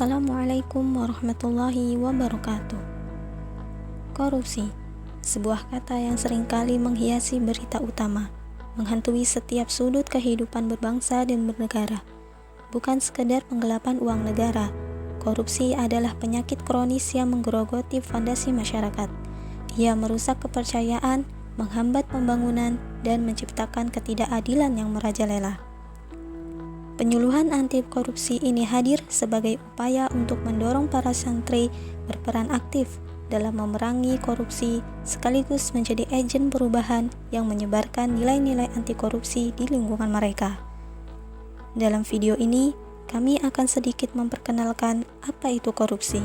Assalamualaikum warahmatullahi wabarakatuh. Korupsi, sebuah kata yang seringkali menghiasi berita utama, menghantui setiap sudut kehidupan berbangsa dan bernegara. Bukan sekedar penggelapan uang negara, korupsi adalah penyakit kronis yang menggerogoti fondasi masyarakat. Ia merusak kepercayaan, menghambat pembangunan, dan menciptakan ketidakadilan yang merajalela. Penyuluhan anti korupsi ini hadir sebagai upaya untuk mendorong para santri berperan aktif dalam memerangi korupsi sekaligus menjadi agen perubahan yang menyebarkan nilai-nilai anti korupsi di lingkungan mereka. Dalam video ini, kami akan sedikit memperkenalkan apa itu korupsi,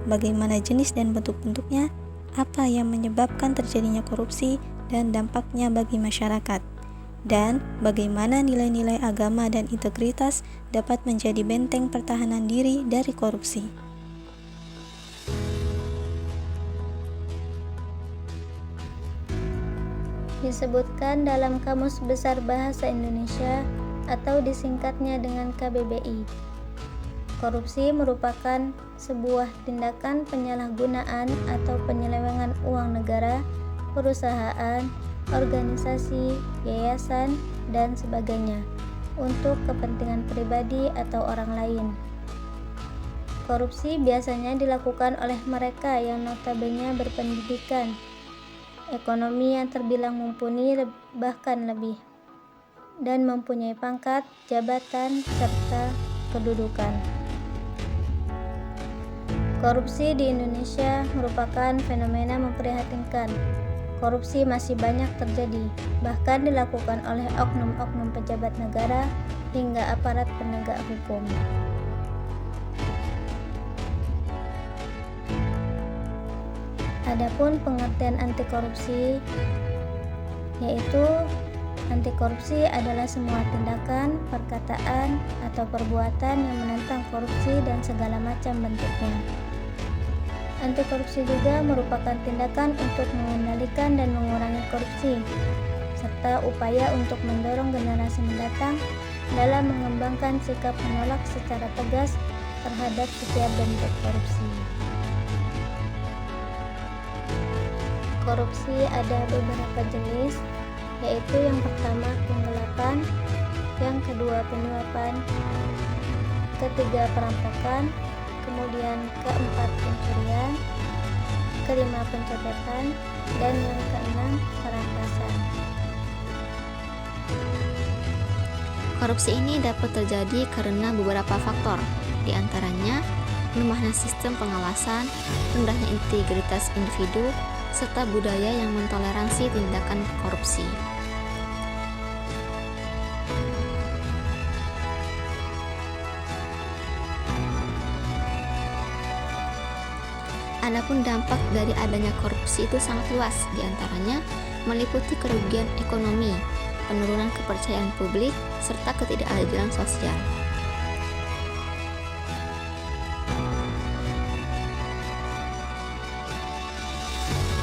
bagaimana jenis dan bentuk-bentuknya, apa yang menyebabkan terjadinya korupsi dan dampaknya bagi masyarakat, dan bagaimana nilai-nilai agama dan integritas dapat menjadi benteng pertahanan diri dari korupsi. Disebutkan dalam Kamus Besar Bahasa Indonesia atau disingkatnya dengan KBBI. Korupsi merupakan sebuah tindakan penyalahgunaan atau penyelewengan uang negara, perusahaan, organisasi, yayasan, dan sebagainya untuk kepentingan pribadi atau orang lain. Korupsi biasanya dilakukan oleh mereka yang notabene berpendidikan, ekonomi yang terbilang mumpuni bahkan lebih, dan mempunyai pangkat, jabatan, serta kedudukan. Korupsi di Indonesia merupakan fenomena memprihatinkan. Korupsi masih banyak terjadi, bahkan dilakukan oleh oknum-oknum pejabat negara hingga aparat penegak hukum. Adapun pengertian anti korupsi, yaitu anti korupsi adalah semua tindakan, perkataan, atau perbuatan yang menentang korupsi dan segala macam bentuknya. Anti korupsi juga merupakan tindakan untuk mengendalikan dan mengurangi korupsi, serta upaya untuk mendorong generasi mendatang dalam mengembangkan sikap menolak secara tegas terhadap setiap bentuk korupsi. Korupsi ada beberapa jenis, yaitu yang pertama penggelapan, yang kedua penyuapan, ketiga perampokan, kemudian keempat pencurian, kelima pencopetan, dan yang keenam perampasan. Korupsi ini dapat terjadi karena beberapa faktor, di antaranya lemahnya sistem pengawasan, rendahnya integritas individu, serta budaya yang mentoleransi tindakan korupsi. Adapun dampak dari adanya korupsi itu sangat luas, diantaranya meliputi kerugian ekonomi, penurunan kepercayaan publik, serta ketidakadilan sosial.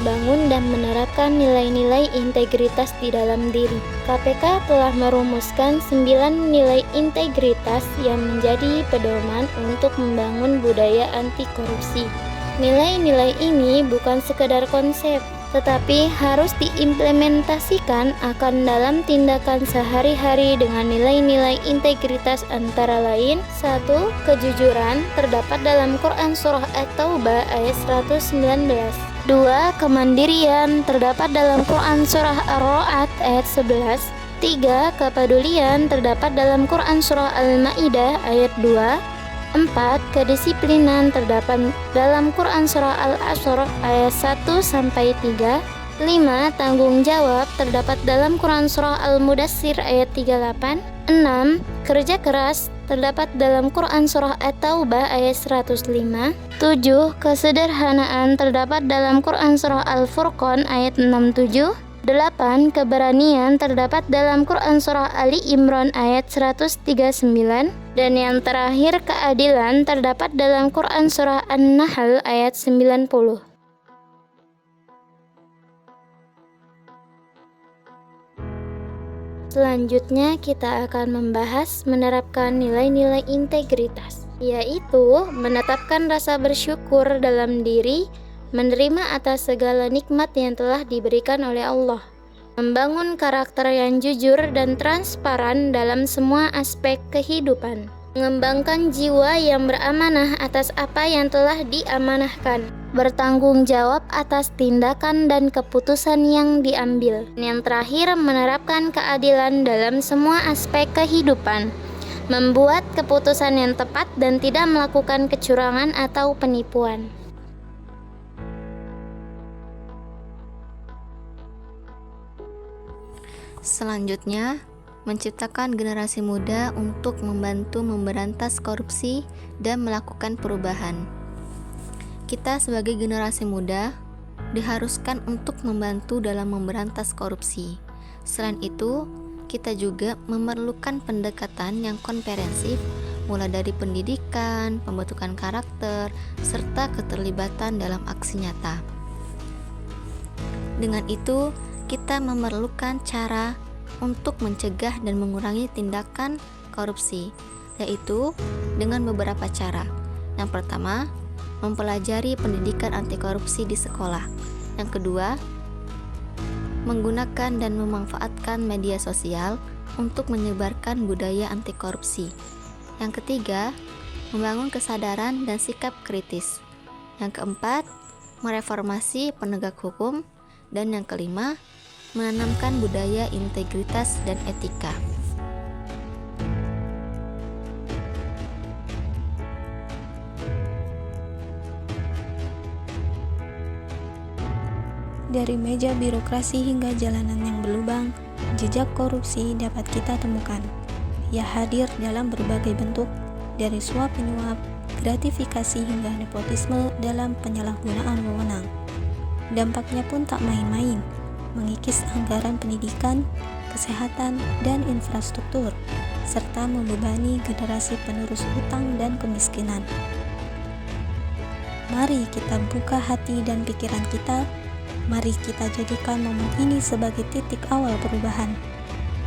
Bangun dan menerapkan nilai-nilai integritas di dalam diri. KPK telah merumuskan 9 nilai integritas yang menjadi pedoman untuk membangun budaya anti korupsi. Nilai-nilai ini bukan sekedar konsep, tetapi harus diimplementasikan akan dalam tindakan sehari-hari dengan nilai-nilai integritas antara lain 1. Kejujuran terdapat dalam Quran Surah At-Taubah ayat 119. 2. Kemandirian terdapat dalam Quran Surah Ar-Ra'd ayat 11. 3. Kepedulian terdapat dalam Quran Surah Al-Ma'idah ayat 2. 4. Kedisiplinan terdapat dalam Quran Surah Al-Asr ayat 1-3. 5. Tanggung jawab terdapat dalam Quran Surah Al-Mudassir ayat 38. 6. Kerja keras terdapat dalam Quran Surah At-Taubah ayat 105. 7. Kesederhanaan terdapat dalam Quran Surah Al-Furqan ayat 67. 8. Keberanian terdapat dalam Quran Surah Ali Imran ayat 139. Dan yang terakhir, keadilan terdapat dalam Quran Surah An-Nahl ayat 90. Selanjutnya kita akan membahas menerapkan nilai-nilai integritas. yaitu menetapkan rasa bersyukur dalam diri, menerima atas segala nikmat yang telah diberikan oleh Allah, membangun karakter yang jujur dan transparan dalam semua aspek kehidupan, mengembangkan jiwa yang beramanah atas apa yang telah diamanahkan, bertanggung jawab atas tindakan dan keputusan yang diambil. Yang terakhir, menerapkan keadilan dalam semua aspek kehidupan, membuat keputusan yang tepat dan tidak melakukan kecurangan atau penipuan. Selanjutnya, menciptakan generasi muda untuk membantu memberantas korupsi dan melakukan perubahan. Kita sebagai generasi muda diharuskan untuk membantu dalam memberantas korupsi. Selain itu, kita juga memerlukan pendekatan yang komprehensif, mulai dari pendidikan, pembentukan karakter, serta keterlibatan dalam aksi nyata. Dengan itu, kita memerlukan cara untuk mencegah dan mengurangi tindakan korupsi, yaitu dengan beberapa cara. Yang pertama, mempelajari pendidikan anti korupsi di sekolah. Yang kedua, menggunakan dan memanfaatkan media sosial untuk menyebarkan budaya anti korupsi. Yang ketiga, membangun kesadaran dan sikap kritis. Yang keempat, mereformasi penegak hukum. Dan yang kelima, menanamkan budaya integritas dan etika. Dari meja birokrasi hingga jalanan yang berlubang, jejak korupsi dapat kita temukan. Ia hadir dalam berbagai bentuk, dari suap menyuap, gratifikasi hingga nepotisme dalam penyalahgunaan wewenang. Dampaknya pun tak main-main, mengikis anggaran pendidikan, kesehatan, dan infrastruktur, serta membebani generasi penerus hutang dan kemiskinan. Mari kita buka hati dan pikiran kita. Mari kita jadikan momen ini sebagai titik awal perubahan.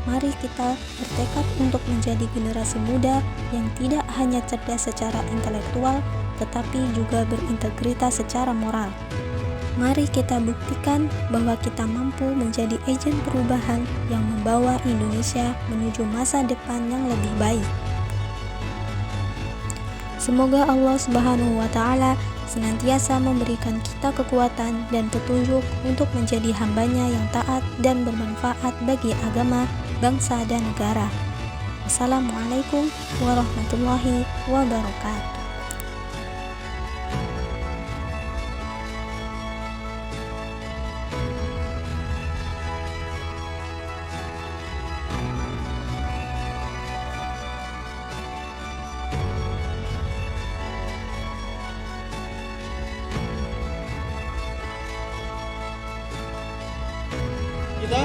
Mari kita bertekad untuk menjadi generasi muda yang tidak hanya cerdas secara intelektual, tetapi juga berintegritas secara moral. Mari kita buktikan bahwa kita mampu menjadi agen perubahan yang membawa Indonesia menuju masa depan yang lebih baik. Semoga Allah Subhanahu wa Ta'ala senantiasa memberikan kita kekuatan dan petunjuk untuk menjadi hambanya yang taat dan bermanfaat bagi agama, bangsa, dan negara. Wassalamualaikum warahmatullahi wabarakatuh. Kita